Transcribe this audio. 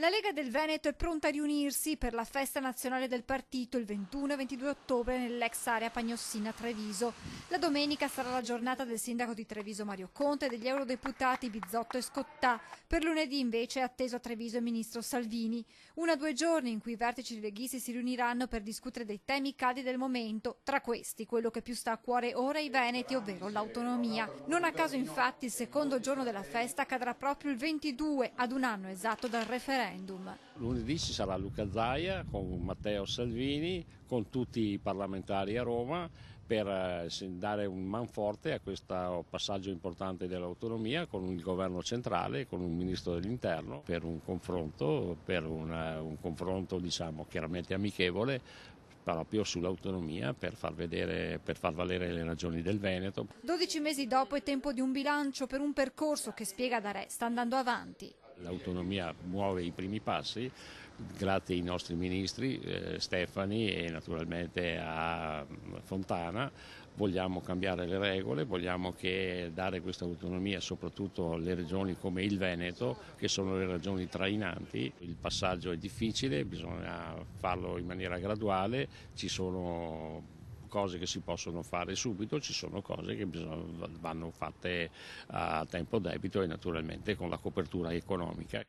La Lega del Veneto è pronta a riunirsi per la festa nazionale del partito il 21 e 22 ottobre nell'ex area Pagnossina Treviso. La domenica sarà la giornata del sindaco di Treviso Mario Conte e degli eurodeputati Bizzotto e Scottà. Per lunedì invece è atteso a Treviso il ministro Salvini. 1 o 2 giorni in cui i vertici leghisti si riuniranno per discutere dei temi caldi del momento, tra questi quello che più sta a cuore ora ai veneti, ovvero l'autonomia. Non a caso infatti il secondo giorno della festa cadrà proprio il 22, ad un anno esatto dal referendum. Lunedì ci sarà Luca Zaia con Matteo Salvini, con tutti i parlamentari a Roma per dare un manforte a questo passaggio importante dell'autonomia con il governo centrale, con un ministro dell'interno, per un confronto, diciamo chiaramente amichevole, proprio sull'autonomia per far valere le ragioni del Veneto. 12 mesi dopo è tempo di un bilancio per un percorso che, spiega D'Arè, sta andando avanti. L'autonomia muove i primi passi grazie ai nostri ministri Stefani e naturalmente a Fontana. Vogliamo cambiare le regole, vogliamo dare questa autonomia soprattutto alle regioni come il Veneto, che sono le regioni trainanti. Il passaggio è difficile, bisogna farlo in maniera graduale, ci sono cose che si possono fare subito, ci sono cose che vanno fatte a tempo debito e naturalmente con la copertura economica.